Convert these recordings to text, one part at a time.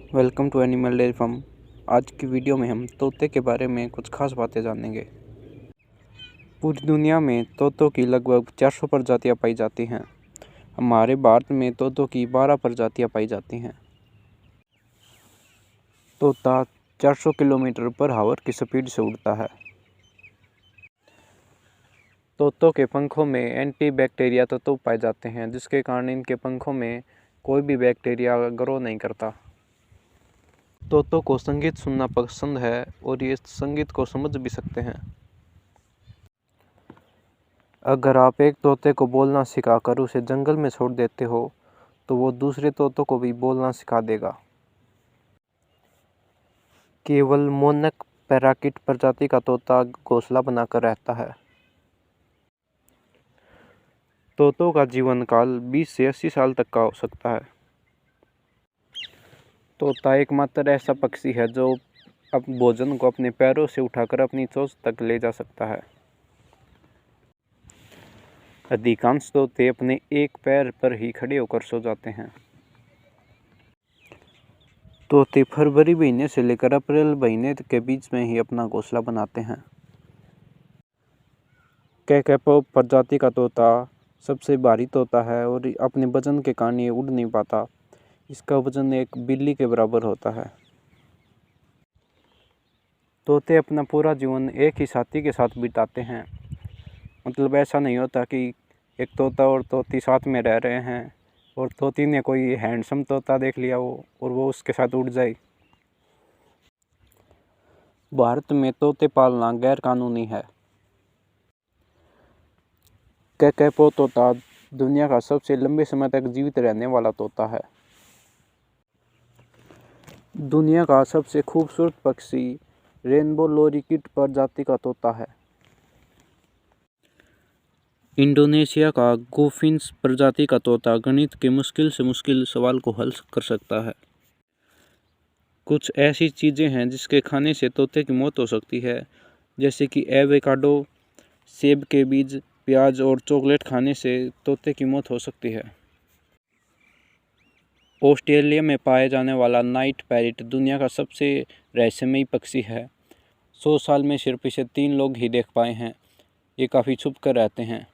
Welcome to animal dairy farm. आज की video में हम तोते के बारे में कुछ खास बातें जानेंगे। पूरी दुनिया में तोतों की लगभग 400 प्रजातियां पाई जाती हैं। हमारे भारत में तोतों की 12 प्रजातियां पाई जाती हैं। तोता 400 किलोमीटर पर आवर की स्पीड से उड़ता है। तोतों के पंखों में एंटी बैक्टीरिया तत्व पाए जाते हैं, जिसके कारण इनके पंखों में कोई भी बैक्टीरिया ग्रो नहीं करता। तोतों को संगीत सुनना पसंद है और ये संगीत को समझ भी सकते हैं। अगर आप एक तोते को बोलना सिखाकर उसे जंगल में छोड़ देते हो तो वो दूसरे तोतों को भी बोलना सिखा देगा। केवल मोनक पैराकिट प्रजाति का तोता घोंसला बनाकर रहता है। तोतों का जीवन काल 20 से 80 साल तक का हो सकता है। तोता एकमात्र ऐसा पक्षी है जो भोजन को अपने पैरों से उठाकर अपनी चोंच तक ले जा सकता है। अधिकांश तोते अपने एक पैर पर ही खड़े होकर सो जाते हैं। तोते फरवरी महीने से लेकर अप्रैल महीने के बीच में ही अपना घोंसला बनाते हैं। कैकैपो प्रजाति का तोता सबसे भारी तोता है और अपने वजन के कारण ये उड़ नहीं पाता। इसका वजन एक बिल्ली के बराबर होता है। तोते अपना पूरा जीवन एक ही साथी के साथ बिताते हैं। मतलब ऐसा नहीं होता कि एक तोता और तोती साथ में रह रहे हैं और तोती ने कोई हैंडसम तोता देख लिया और वो उसके साथ उड़ जाए। भारत में तोते पालना गैर कानूनी है। कैकैपो तोता दुनिया का सबसे लंबे समय तक जीवित रहने वाला तोता है। दुनिया का सबसे खूबसूरत पक्षी रेनबो लोरीकिट प्रजाति का तोता है। इंडोनेशिया का गोफिन्स प्रजाति का तोता गणित के मुश्किल से मुश्किल सवाल को हल कर सकता है। कुछ ऐसी चीज़ें हैं जिसके खाने से तोते की मौत हो सकती है, जैसे कि एवोकाडो, सेब के बीज, प्याज और चॉकलेट खाने से तोते की मौत हो सकती है। ऑस्ट्रेलिया में पाए जाने वाला नाइट पैरट दुनिया का सबसे रहस्यमयी पक्षी है। 100 साल में सिर्फ इसे 3 लोग ही देख पाए हैं। ये काफ़ी छुप कर रहते हैं।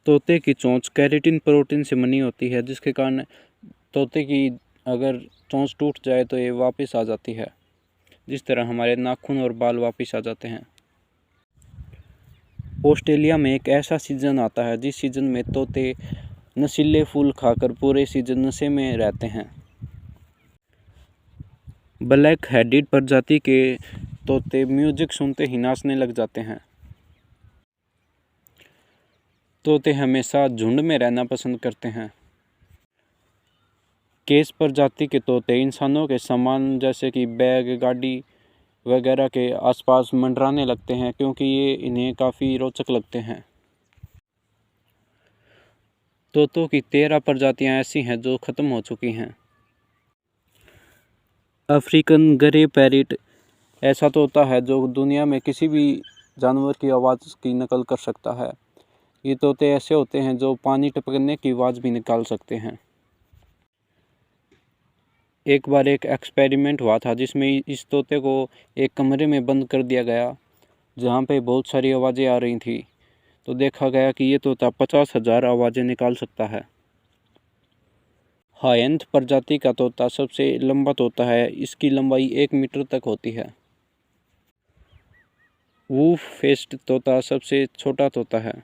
तोते की चोंच केराटिन प्रोटीन से बनी होती है, जिसके कारण तोते की अगर चोंच टूट जाए तो ये वापस आ जाती है, जिस तरह हमारे नाखून और बाल वापस आ जाते हैं। ऑस्ट्रेलिया में एक ऐसा सीज़न आता है जिस सीज़न में तोते नशीले फूल खाकर पूरे सीज़न नशे में रहते हैं। ब्लैक हेडेड प्रजाति के तोते म्यूजिक सुनते ही नाचने लग जाते हैं। तोते हमेशा झुंड में रहना पसंद करते हैं। केस प्रजाति के तोते इंसानों के सामान जैसे कि बैग, गाड़ी वगैरह के आसपास मंडराने लगते हैं, क्योंकि ये इन्हें काफ़ी रोचक लगते हैं। तोतों की 13 प्रजातियां ऐसी हैं जो ख़त्म हो चुकी हैं। अफ्रीकन ग्रे पैरट ऐसा तोता है जो दुनिया में किसी भी जानवर की आवाज़ की नकल कर सकता है। ये तोते ऐसे होते हैं जो पानी टपकने की आवाज़ भी निकाल सकते हैं। एक बार एक एक्सपेरिमेंट हुआ था जिसमें इस तोते को एक कमरे में बंद कर दिया गया, जहाँ पे बहुत सारी आवाज़ें आ रही थी। तो देखा गया कि ये तोता 50,000 आवाज़ें निकाल सकता है। हायेंथ प्रजाति का तोता सबसे लंबा तोता है। इसकी लंबाई 1 मीटर तक होती है। वूफ फेस्ड तोता सबसे छोटा तोता है।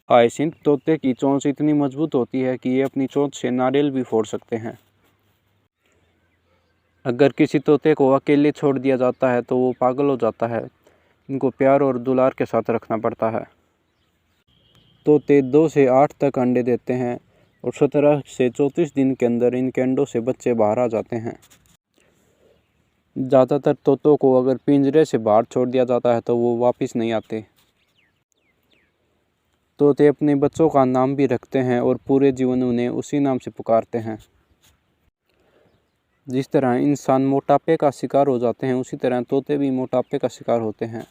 हायसिंथ तोते की चोंच इतनी मजबूत होती है कि ये अपनी चोंच से नारियल भी फोड़ सकते हैं। अगर किसी तोते को अकेले छोड़ दिया जाता है तो वो पागल हो जाता है। इनको प्यार और दुलार के साथ रखना पड़ता है। तोते 2 से 8 तक अंडे देते हैं और 17 से 34 दिन के अंदर इनके अंडों से बच्चे बाहर आ जाते हैं। ज़्यादातर तोतों को अगर पिंजरे से बाहर छोड़ दिया जाता है तो वो वापस नहीं आते। तोते अपने बच्चों का नाम भी रखते हैं और पूरे जीवन उन्हें उसी नाम से पुकारते हैं। जिस तरह इंसान मोटापे का शिकार हो जाते हैं, उसी तरह तोते भी मोटापे का शिकार होते हैं।